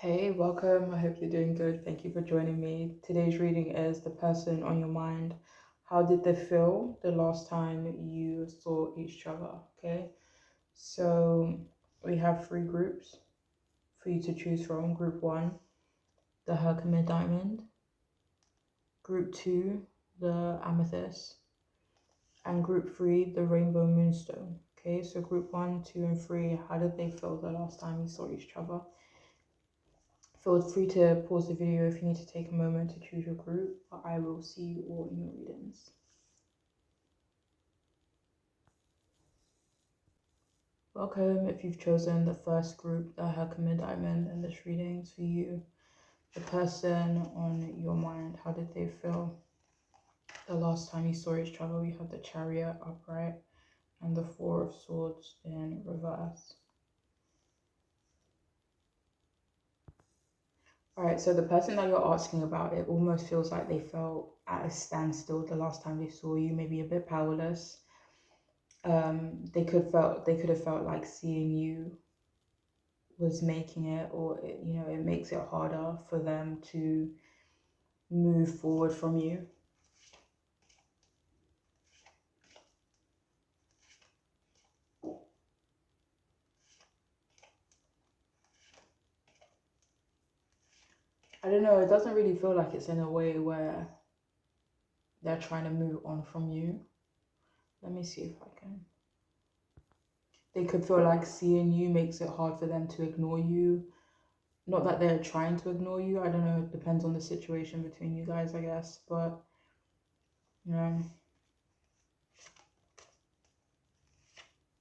Hey, welcome. I hope you're doing good. Thank you for joining me. Today's reading is The Person on Your Mind. How did they feel the last time you saw each other? Okay, so we have three groups for you to choose from. Group one, the Herkimer Diamond. Group two, the Amethyst. And group three, the Rainbow Moonstone. Okay, so group one, two, and three, how did they feel the last time you saw each other? Feel free to pause the video if you need to take a moment to choose your group, but I will see you all in your readings. Welcome if you've chosen the first group, the Herkimer Diamond, and this reading's for you. The person on your mind, how did they feel the last time you saw each other? We have the Chariot upright and the Four of Swords in reverse. Alright, so the person that you're asking about, it almost feels like they felt at a standstill the last time they saw you, maybe a bit powerless. They could have felt like seeing you was making it, or it makes it harder for them to move forward from you. I don't know, it doesn't really feel like it's in a way where they're trying to move on from you. Let me see if I can. They could feel like seeing you makes it hard for them to ignore you. Not that they're trying to ignore you, I don't know, it depends on the situation between you guys, I guess, but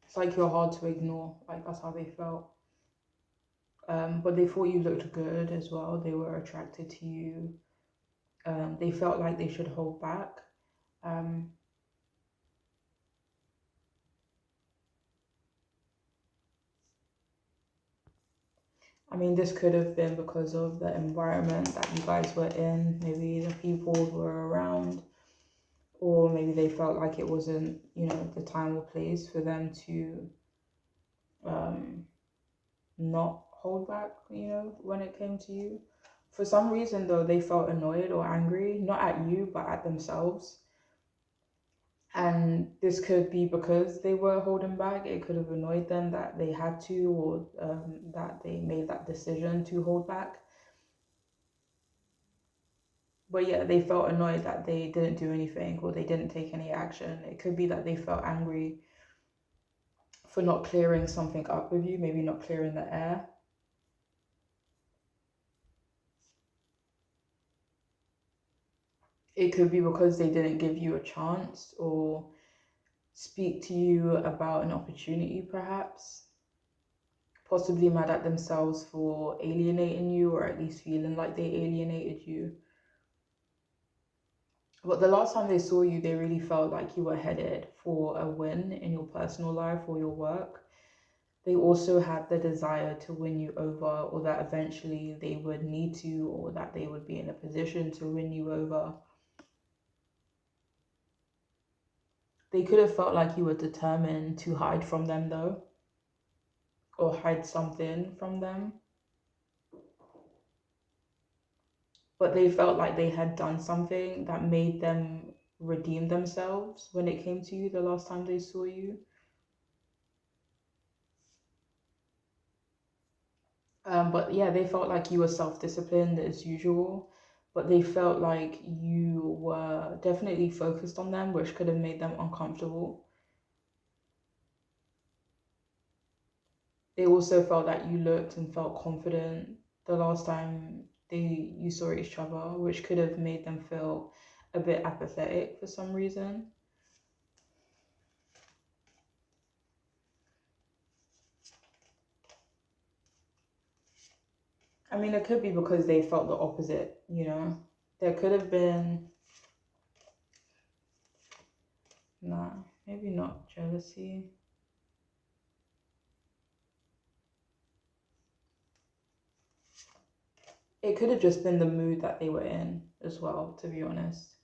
it's like you're hard to ignore, like that's how they felt. But they thought you looked good as well. They were attracted to you. They felt like they should hold back. I mean, this could have been because of the environment that you guys were in, maybe the people who were around, or maybe they felt like it wasn't, the time or place for them to not hold back, when it came to you. For some reason, though, they felt annoyed or angry, not at you, but at themselves. And this could be because they were holding back. It could have annoyed them that they had to, or that they made that decision to hold back. But yeah, they felt annoyed that they didn't do anything or they didn't take any action. It could be that they felt angry for not clearing something up with you, maybe not clearing the air. It could be because they didn't give you a chance or speak to you about an opportunity, perhaps. Possibly mad at themselves for alienating you, or at least feeling like they alienated you. But the last time they saw you, they really felt like you were headed for a win in your personal life or your work. They also had the desire to win you over, or that eventually they would need to, or that they would be in a position to win you over. They could have felt like you were determined to hide from them, though, or hide something from them. But they felt like they had done something that made them redeem themselves when it came to you the last time they saw you. But yeah, they felt like you were self-disciplined as usual, but they felt like you were definitely focused on them, which could have made them uncomfortable. They also felt that you looked and felt confident the last time you saw each other, which could have made them feel a bit apathetic for some reason. I mean, it could be because they felt the opposite, There could have been, nah, maybe not jealousy. It could have just been the mood that they were in as well, to be honest.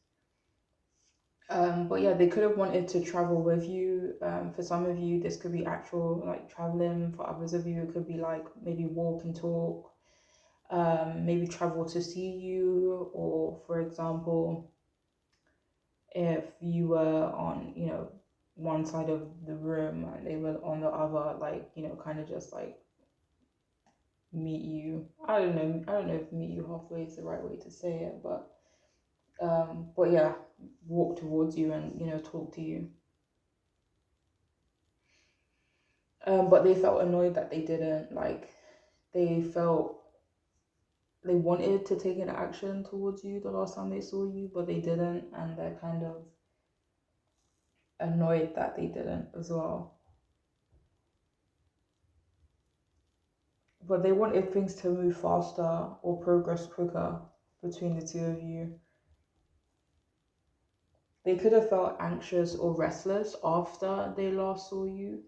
But yeah, they could have wanted to travel with you. For some of you, this could be actual like traveling. For others of you, it could be like maybe walk and talk. maybe travel to see you, or for example, if you were on, one side of the room and they were on the other, like, kind of just like meet you. I don't know if meet you halfway is the right way to say it, but yeah, walk towards you and, talk to you. But they felt annoyed that they didn't, like, they felt they wanted to take an action towards you the last time they saw you, but they didn't, and they're kind of annoyed that they didn't as well. But they wanted things to move faster or progress quicker between the two of you. They could have felt anxious or restless after they last saw you.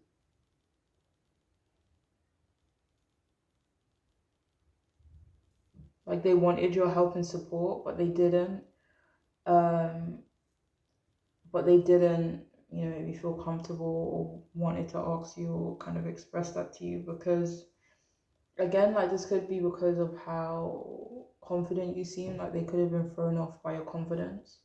Like they wanted your help and support, but they didn't. Um, but they didn't, maybe feel comfortable or wanted to ask you or kind of express that to you because, again, like this could be because of how confident you seem. Like they could have been thrown off by your confidence.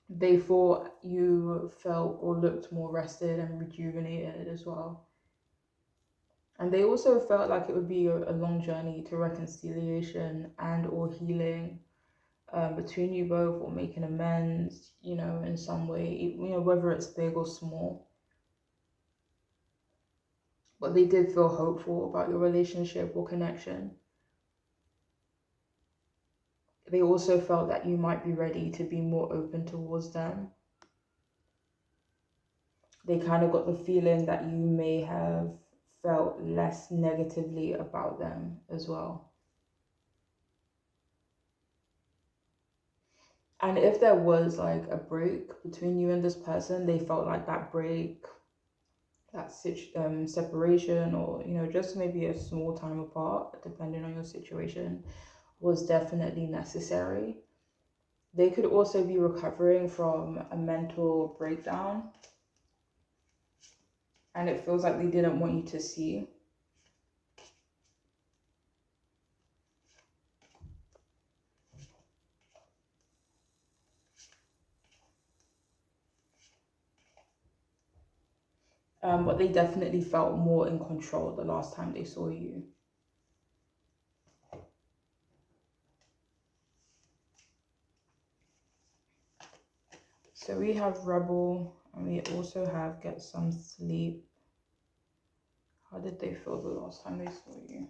They thought you felt or looked more rested and rejuvenated as well. And they also felt like it would be a long journey to reconciliation and or healing, between you both, or making amends, in some way, whether it's big or small. But they did feel hopeful about your relationship or connection. They also felt that you might be ready to be more open towards them. They kind of got the feeling that you may have felt less negatively about them as well. And if there was like a break between you and this person, they felt like that break, that separation, or just maybe a small time apart, depending on your situation, was definitely necessary. They could also be recovering from a mental breakdown, and it feels like they didn't want you to see. But they definitely felt more in control the last time they saw you. So we have rebel, and we also have get some sleep. How did they feel the last time they saw you?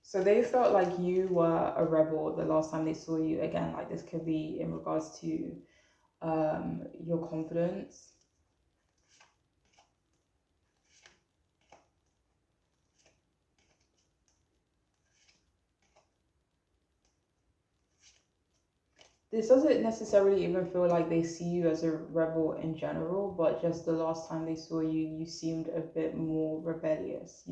So they felt like you were a rebel the last time they saw you. Again, like this could be in regards to your confidence. This doesn't necessarily even feel like they see you as a rebel in general, but just the last time they saw you, you seemed a bit more rebellious.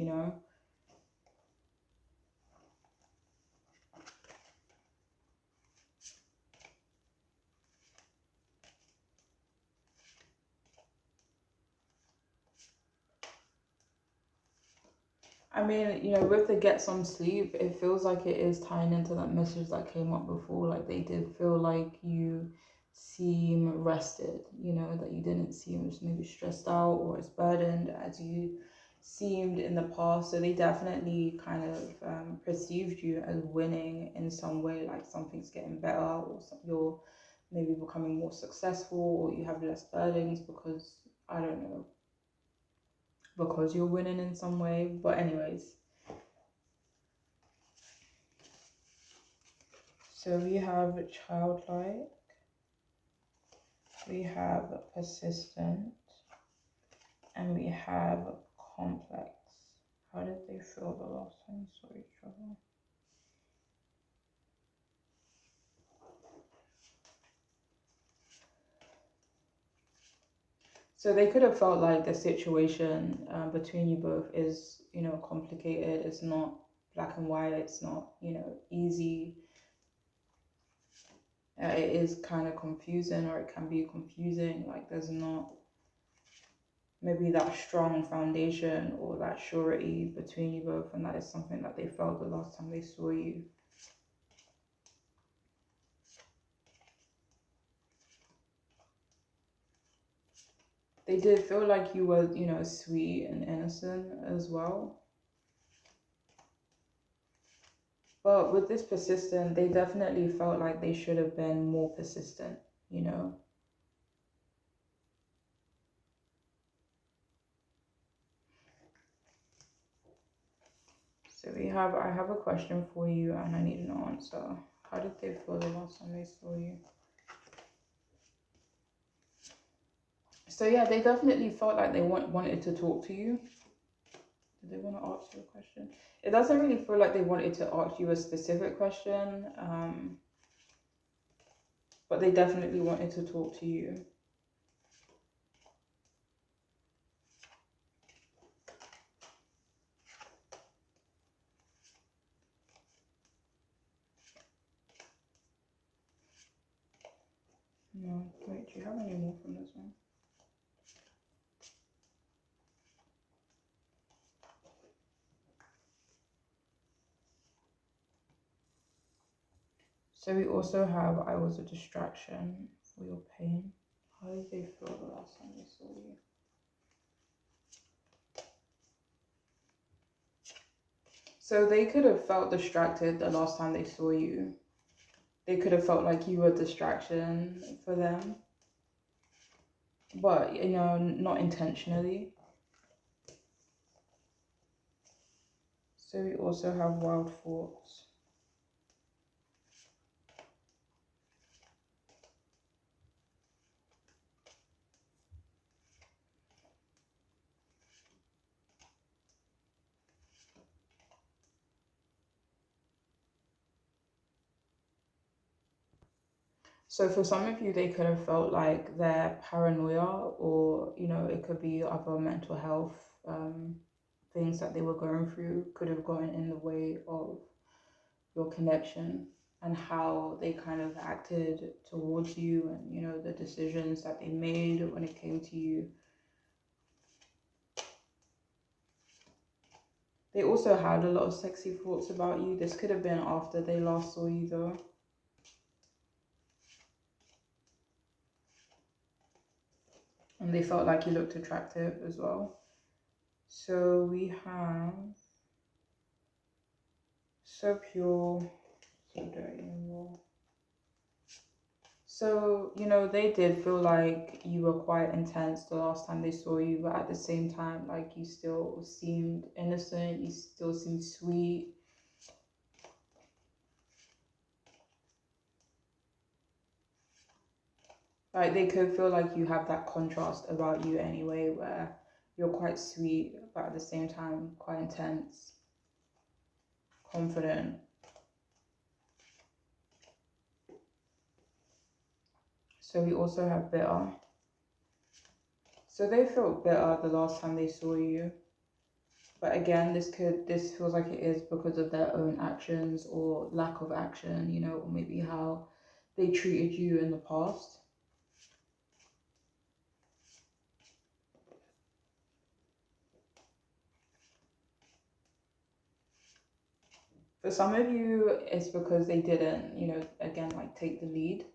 I mean, with the get some sleep, it feels like it is tying into that message that came up before. Like they did feel like you seem rested, that you didn't seem as maybe stressed out or as burdened as you seemed in the past. So they definitely kind of perceived you as winning in some way, like something's getting better, or you're maybe becoming more successful, or you have less burdens because, I don't know, because you're winning in some way. But anyways, so we have childlike, we have persistent, and we have complex. How did they feel the last time you saw each other? So they could have felt like the situation between you both is, complicated. It's not black and white. It's not, easy. It is kind of confusing, or it can be confusing. Like there's not maybe that strong foundation or that surety between you both, and that is something that they felt the last time they saw you. They did feel like you were, you know, sweet and innocent as well. But with this persistent, they definitely felt like they should have been more persistent, you know. So I have a question for you and I need an answer. How did they feel the last time they saw you? So yeah, they definitely felt like they wanted to talk to you. Did they want to ask you a question? It doesn't really feel like they wanted to ask you a specific question, but they definitely wanted to talk to you. No, wait, do you have any more from this one? So we also have I was a distraction for your pain. How did they feel the last time they saw you? So they could have felt distracted the last time they saw you. They could have felt like you were a distraction for them. But, you know, not intentionally. So we also have wild thoughts. So for some of you, they could have felt like their paranoia, or, you know, it could be other mental health things that they were going through could have gotten in the way of your connection, and how they kind of acted towards you, and, you know, the decisions that they made when it came to you. They also had a lot of sexy thoughts about you. This could have been after they last saw you though. And they felt like you looked attractive as well. So we have so pure, so dirty and raw. So, you know, they did feel like you were quite intense the last time they saw you, but at the same time, like, you still seemed innocent, you still seemed sweet. Like, they could feel like you have that contrast about you anyway, where you're quite sweet, but at the same time, quite intense, confident. So we also have bitter. So they felt bitter the last time they saw you. But again, this feels like it is because of their own actions or lack of action, you know, or maybe how they treated you in the past. For some of you, it's because they didn't, you know, again, like, take the lead.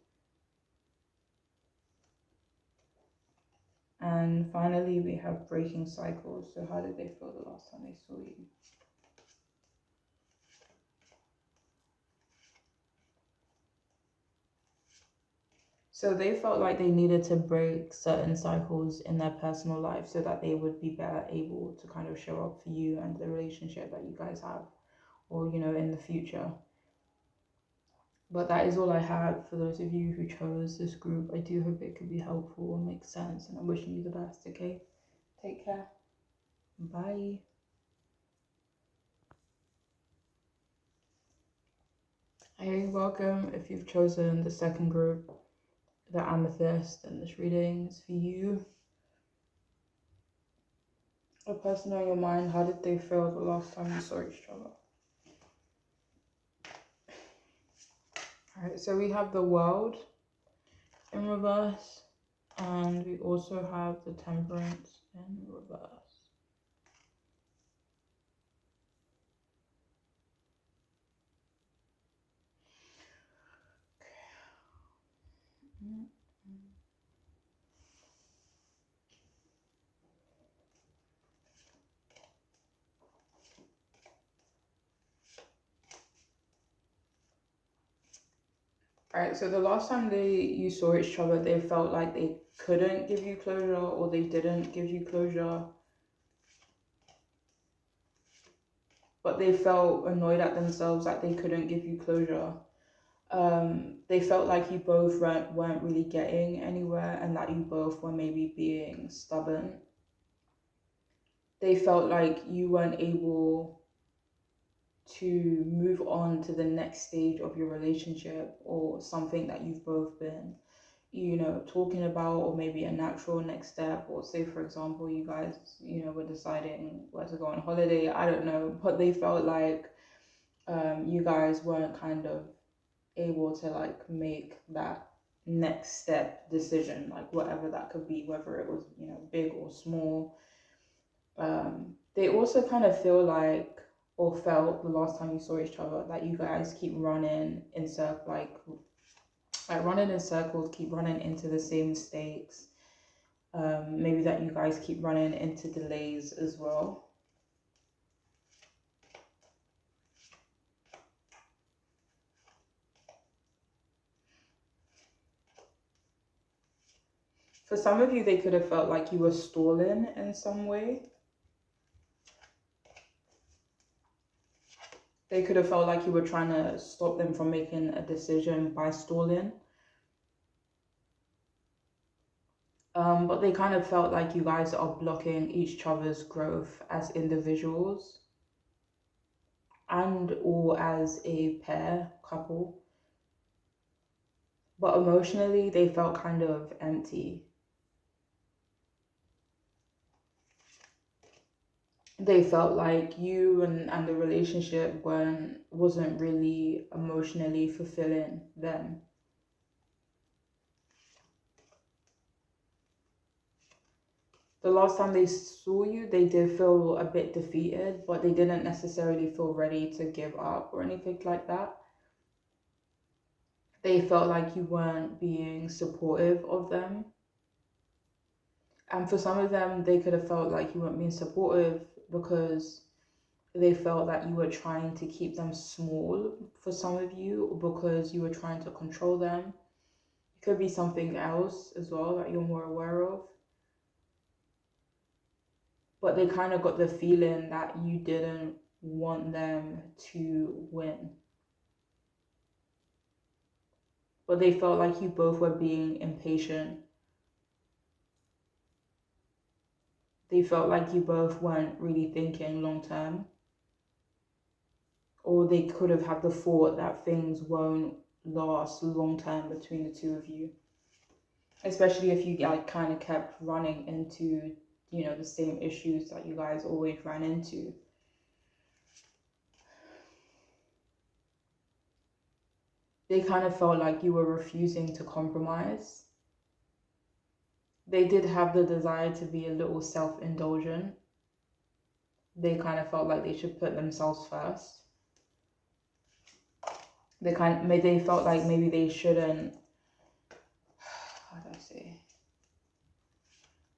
And finally, we have breaking cycles. So how did they feel the last time they saw you? So they felt like they needed to break certain cycles in their personal life so that they would be better able to kind of show up for you and the relationship that you guys have, or, you know, in the future. But that is all I had for those of you who chose this group. I do hope it could be helpful and make sense, and I'm wishing you the best, okay? Take care. Bye. Hey, welcome. If you've chosen the second group, the amethyst, and this reading is for you. A person on your mind, how did they feel the last time you saw each other? All right, so we have the World in reverse, and we also have the Temperance in reverse. Alright, so the last time you saw each other, they felt like they couldn't give you closure, or they didn't give you closure. But they felt annoyed at themselves that they couldn't give you closure. They felt like you both weren't really getting anywhere, and that you both were maybe being stubborn. They felt like you weren't able to move on to the next stage of your relationship, or something that you've both been, talking about, or maybe a natural next step. Or say, for example, you guys, were deciding where to go on holiday. I don't know, but they felt like you guys weren't kind of able to like make that next step decision, like whatever that could be, whether it was, big or small. They also kind of feel like, or felt the last time you saw each other, that you guys keep running in circles, like running in circles, keep running into the same mistakes. Maybe that you guys keep running into delays as well. For some of you, they could have felt like you were stalling in some way. They could have felt like you were trying to stop them from making a decision by stalling. But they kind of felt like you guys are blocking each other's growth as individuals, and or as a pair, couple. But emotionally, they felt kind of empty. They felt like you and the relationship wasn't really emotionally fulfilling them. The last time they saw you, they did feel a bit defeated, but they didn't necessarily feel ready to give up or anything like that. They felt like you weren't being supportive of them. And for some of them, they could have felt like you weren't being supportive because they felt that you were trying to keep them small, for some of you, or because you were trying to control them. It could be something else as well that you're more aware of. But they kind of got the feeling that you didn't want them to win. But they felt like you both were being impatient. They felt like you both weren't really thinking long term. Or they could have had the thought that things won't last long term between the two of you. Especially if you like kind of kept running into, the same issues that you guys always ran into. They kind of felt like you were refusing to compromise. They did have the desire to be a little self-indulgent. They kind of felt like they should put themselves first. They felt like maybe they shouldn't, how do I say,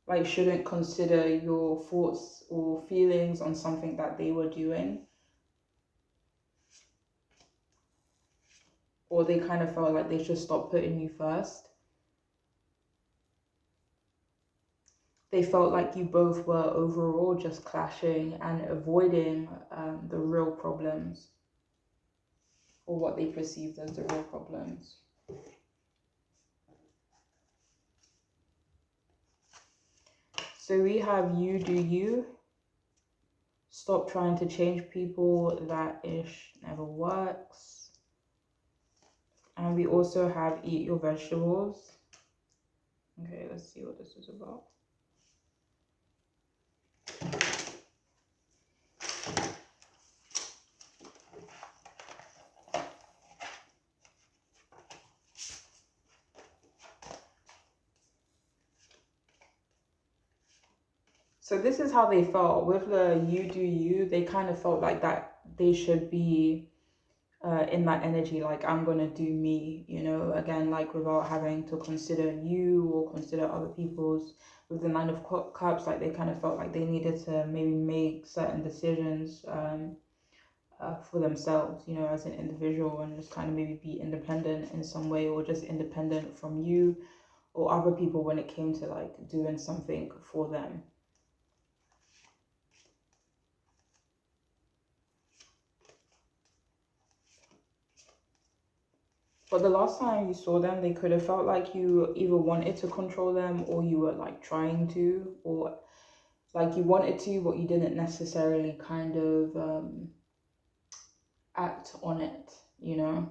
like shouldn't consider your thoughts or feelings on something that they were doing. Or they kind of felt like they should stop putting you first. They felt like you both were overall just clashing and avoiding the real problems, or what they perceived as the real problems. So we have you do you. Stop trying to change people. That ish never works. And we also have eat your vegetables. Okay, let's see what this is about. So this is how they felt with the you do you. They kind of felt like that they should be in that energy, like I'm gonna do me, you know, again, like without having to consider you or consider other people's. With the Nine of Cups, like they kind of felt like they needed to maybe make certain decisions for themselves, you know, as an individual, and just kind of maybe be independent in some way, or just independent from you or other people when it came to like doing something for them. But the last time you saw them, they could have felt like you either wanted to control them, or you were like trying to, or like you wanted to, but you didn't necessarily kind of act on it, you know?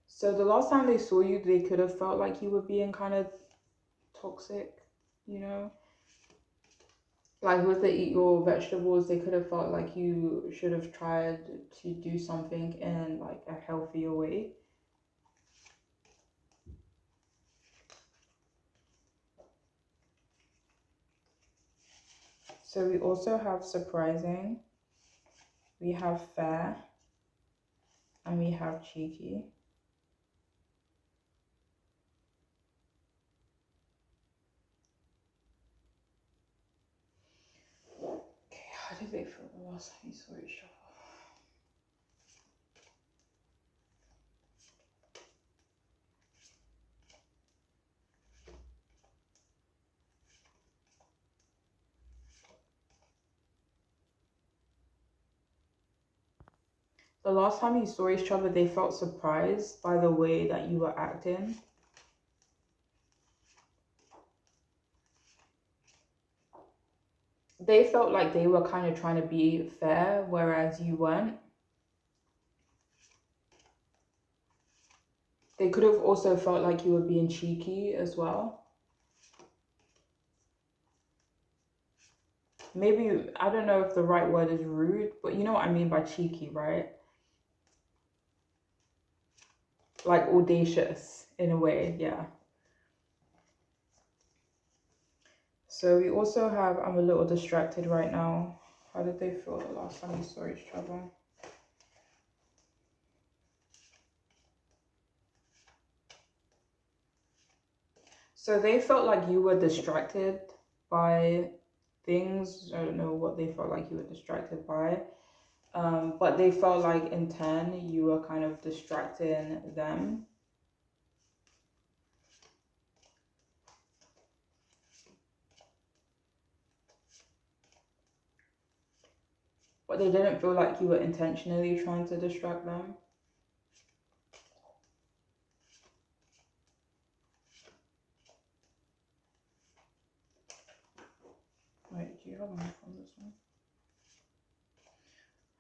So the last time they saw you, they could have felt like you were being kind of toxic, you know? Like with the eat your vegetables, they could have felt like you should have tried to do something in like a healthier way. So we also have surprising, we have fair, and we have cheeky. Okay, how did they feel the last time you saw each other? The last time you saw each other, they felt surprised by the way that you were acting. They felt like they were kind of trying to be fair, whereas you weren't. They could have also felt like you were being cheeky as well. Maybe, I don't know if the right word is rude, but you know what I mean by cheeky, right? Like audacious in a way, yeah. So we also have, I'm a little distracted right now. How did they feel the last time you saw each other? So they felt like you were distracted by things. I don't know what they felt like you were distracted by. But they felt like in turn you were kind of distracting them. But they didn't feel like you were intentionally trying to distract them. Wait, do you have one from this one?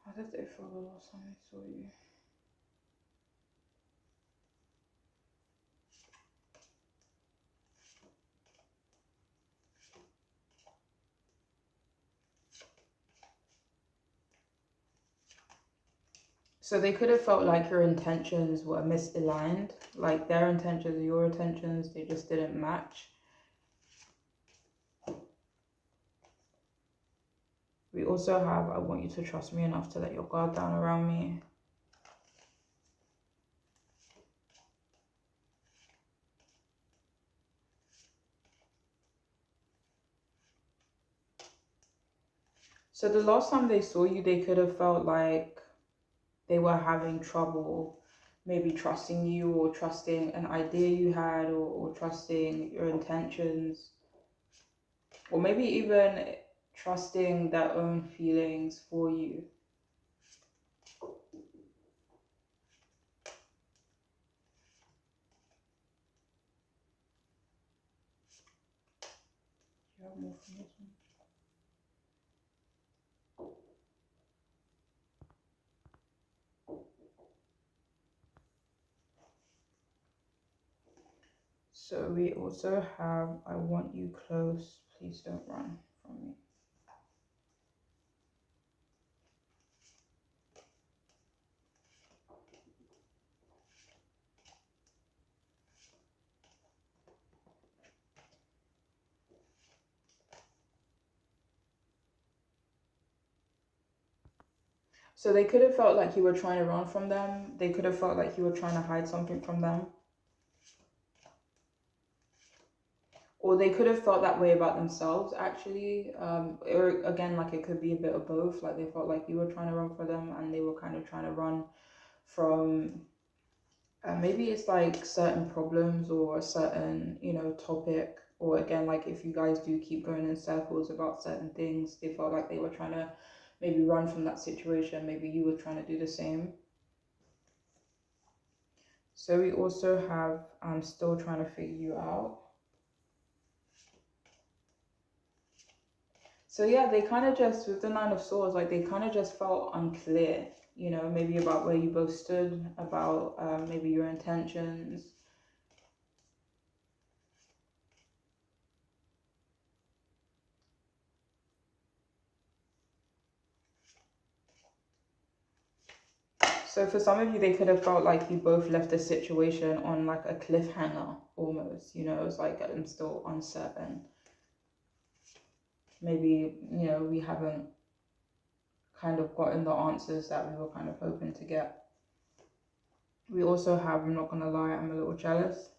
How did they feel the last time I saw you? So they could have felt like your intentions were misaligned, like their intentions and your intentions, they just didn't match. We also have, I want you to trust me enough to let your guard down around me. So the last time they saw you, they could have felt like they were having trouble maybe trusting you, or trusting an idea you had, or trusting your intentions, or maybe even trusting their own feelings for you. Do you have more from this one? So we also have, I want you close, please don't run from me. So they could have felt like you were trying to run from them. They could have felt like you were trying to hide something from them. Or they could have felt that way about themselves, actually. Or again, like it could be a bit of both. Like they felt like you were trying to run for them and they were kind of trying to run from maybe it's like certain problems or a certain, topic. Or again, like if you guys do keep going in circles about certain things, they felt like they were trying to maybe run from that situation. Maybe you were trying to do the same. So we also have, I'm still trying to figure you out. So yeah, they kind of just, with the Nine of Swords, like they kind of just felt unclear, maybe about where you both stood, about maybe your intentions. So for some of you, they could have felt like you both left the situation on like a cliffhanger almost, it's like I'm still uncertain. Maybe, we haven't kind of gotten the answers that we were kind of hoping to get. We also have, I'm not gonna lie, I'm a little jealous.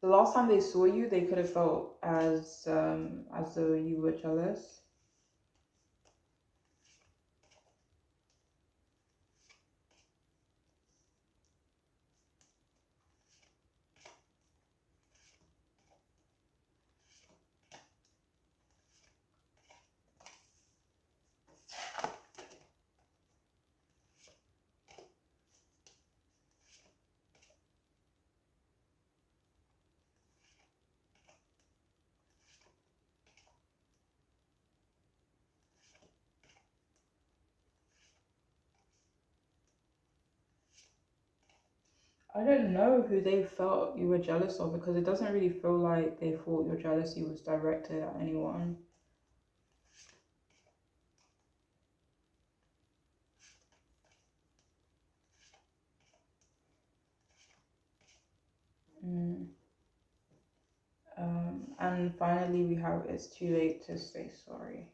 The last time they saw you, they could have felt as though you were jealous. I don't know who they felt you were jealous of, because it doesn't really feel like they thought your jealousy was directed at anyone. Mm. And finally we have, it's too late to say sorry.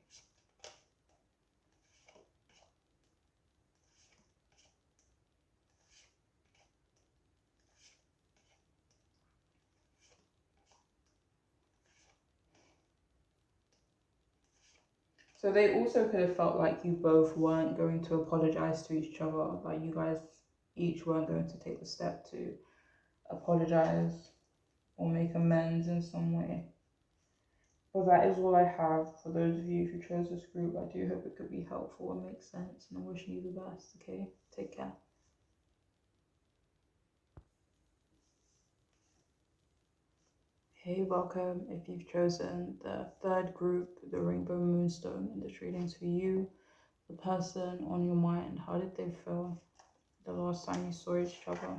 So they also could have felt like you both weren't going to apologize to each other, like you guys each weren't going to take the step to apologize or make amends in some way. Well, that is all I have for those of you who chose this group. I do hope it could be helpful and make sense, and I'm wishing you the best, okay? Take care. Hey, welcome. If you've chosen the third group, the Rainbow Moonstone, and this reading's for you, the person on your mind. How did they feel the last time you saw each other?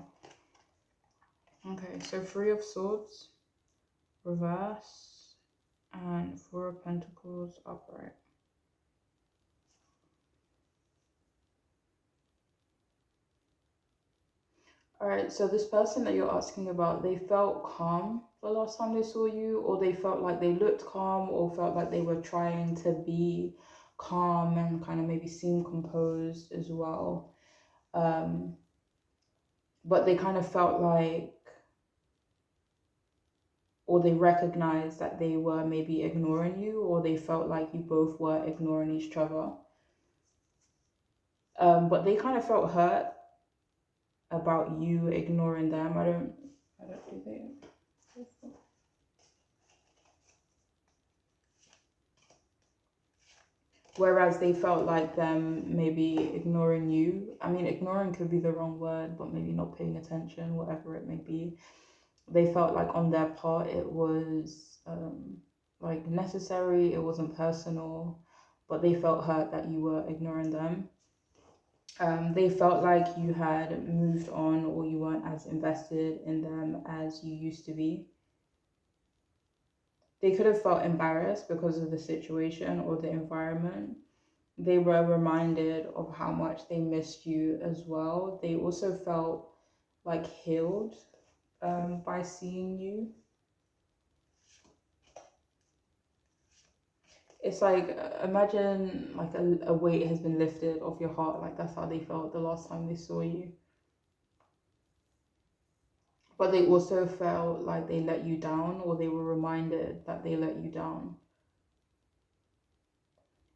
Okay, so Three of Swords, reverse, and Four of Pentacles, upright. Alright, so this person that you're asking about, they felt calm the last time they saw you, or they felt like they looked calm, or felt like they were trying to be calm and kind of maybe seem composed as well. But they kind of felt like, or they recognized that they were maybe ignoring you, or they felt like you both were ignoring each other. But they kind of felt hurt about you ignoring them. I don't do they. Whereas they felt like them maybe ignoring you. I mean, ignoring could be the wrong word, but maybe not paying attention, whatever it may be. They felt like on their part it was like necessary, it wasn't personal, but they felt hurt that you were ignoring them. They felt like you had moved on, or you weren't as invested in them as you used to be. They could have felt embarrassed because of the situation or the environment. They were reminded of how much they missed you as well. They also felt like healed by seeing you. It's like imagine like a weight has been lifted off your heart. Like that's how they felt the last time they saw you. But they also felt like they let you down, or they were reminded that they let you down.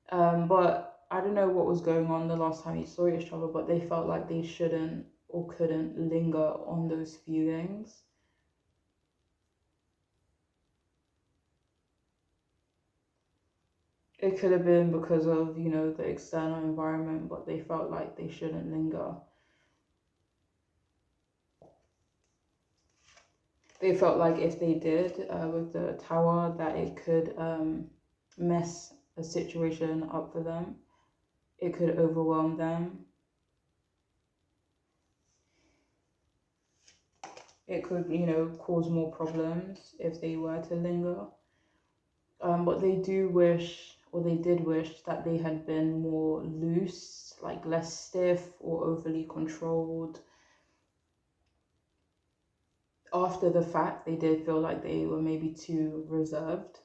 But I don't know what was going on the last time you saw each other, but they felt like they shouldn't or couldn't linger on those feelings. It could have been because of, the external environment, but they felt like they shouldn't linger. They felt like if they did with the tower, that it could mess a situation up for them. It could overwhelm them. It could, cause more problems if they were to linger. But they do wish, or they did wish, that they had been more loose, like less stiff or overly controlled. After the fact, they did feel like they were maybe too reserved.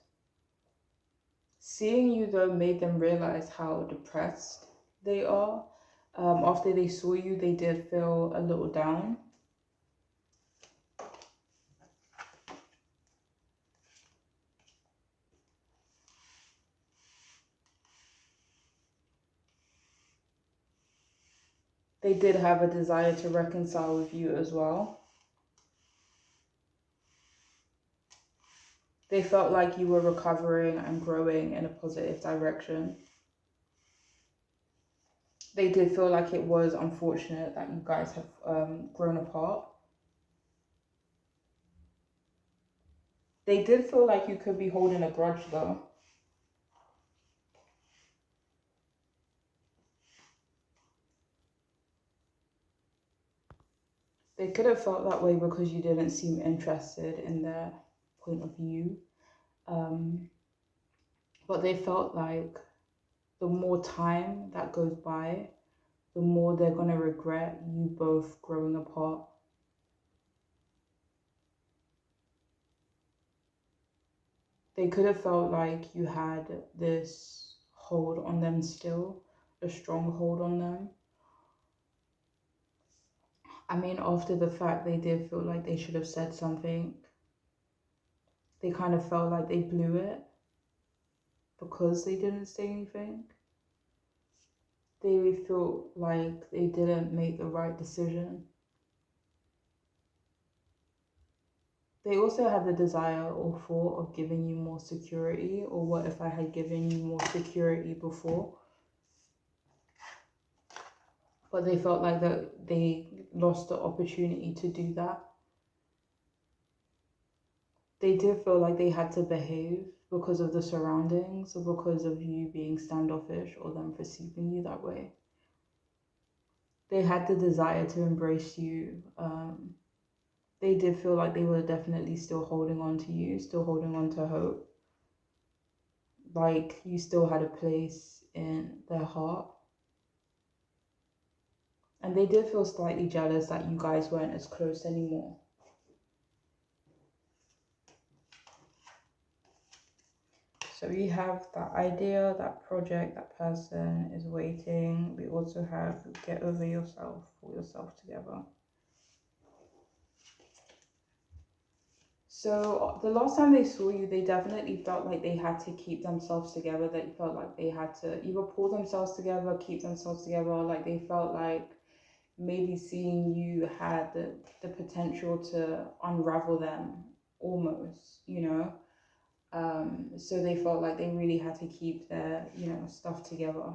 Seeing you, though, made them realize how depressed they are. After they saw you, they did feel a little down. They did have a desire to reconcile with you as well. They felt like you were recovering and growing in a positive direction. They did feel like it was unfortunate that you guys have grown apart. They did feel like you could be holding a grudge though. They could have felt that way because you didn't seem interested in their point of view. But they felt like the more time that goes by, the more they're going to regret you both growing apart. They could have felt like you had this hold on them still, a strong hold on them. I mean, after the fact, they did feel like they should have said something. They kind of felt like they blew it because they didn't say anything. They felt like they didn't make the right decision. They also had the desire or thought of giving you more security, or what if I had given you more security before? But they felt like that they lost the opportunity to do that. They did feel like they had to behave because of the surroundings, or because of you being standoffish or them perceiving you that way. They had the desire to embrace you. They did feel like they were definitely still holding on to you, still holding on to hope. Like you still had a place in their heart. And they did feel slightly jealous that you guys weren't as close anymore. So we have that idea, that project, that person is waiting. We also have get over yourself, pull yourself together. So the last time they saw you, they definitely felt like they had to keep themselves together. They felt like they had to either pull themselves together, keep themselves together. Like they felt like maybe seeing you had the potential to unravel them almost, So they felt like they really had to keep their, stuff together.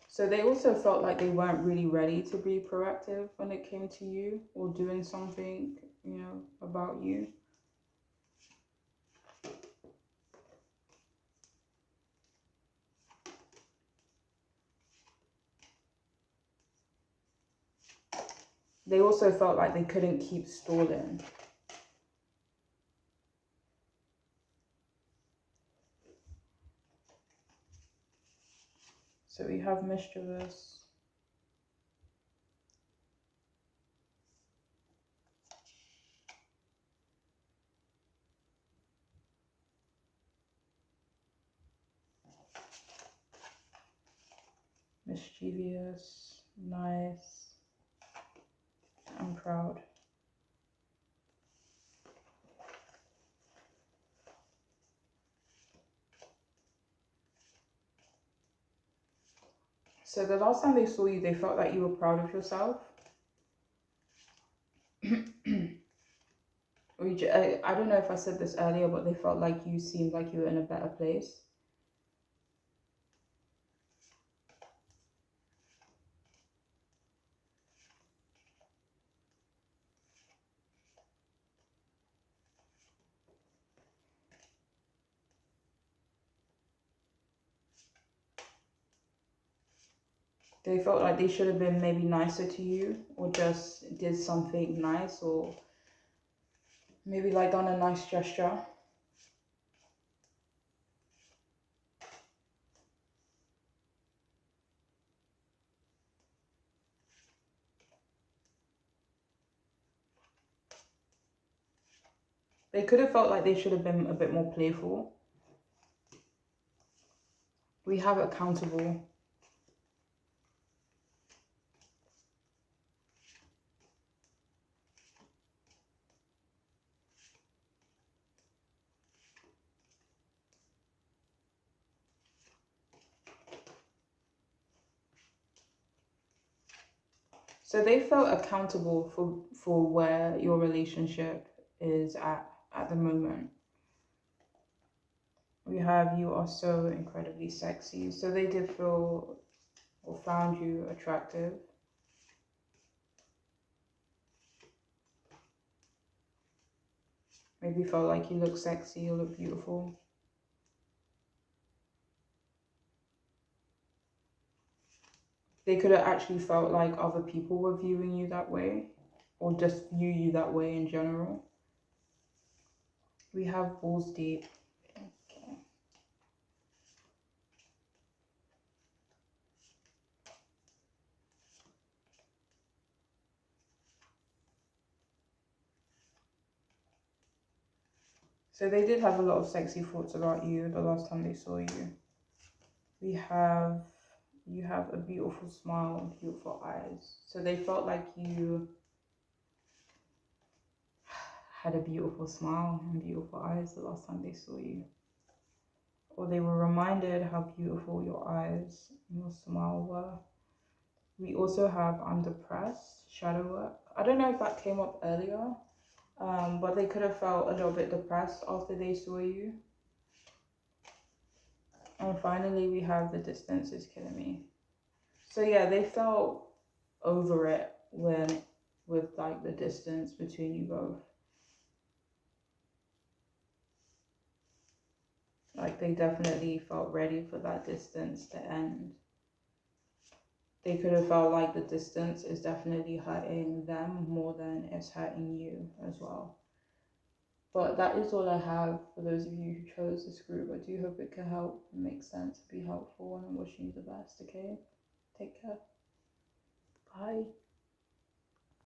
So they also felt like they weren't really ready to be proactive when it came to you or doing something, about you. They also felt like they couldn't keep stalling. So we have mischievous. Mischievous, nice, and proud. So the last time they saw you, they felt like you were proud of yourself. I don't know if I said this earlier, but they felt like you seemed like you were in a better place. They felt like they should have been maybe nicer to you, or just did something nice, or maybe like done a nice gesture. They could have felt like they should have been a bit more playful. We have accountable. So they felt accountable for where your relationship is at the moment. We have you are so incredibly sexy. So they did feel or found you attractive. Maybe felt like you look sexy, you look beautiful. They could have actually felt like other people were viewing you that way, or just view you that way in general. We have balls deep. Okay. So they did have a lot of sexy thoughts about you the last time they saw you. We have, you have a beautiful smile and beautiful eyes. So they felt like you had a beautiful smile and beautiful eyes the last time they saw you. Or they were reminded how beautiful your eyes and your smile were. We also have I'm depressed, shadow work. I don't know if that came up earlier, but they could have felt a little bit depressed after they saw you. And finally, we have the distance is killing me. So yeah, they felt over it when with like the distance between you both. Like they definitely felt ready for that distance to end. They could have felt like the distance is definitely hurting them more than it's hurting you as well. But that is all I have for those of you who chose this group. I do hope it can help and make sense, be helpful, and I'm wishing you the best, okay? Take care. Bye.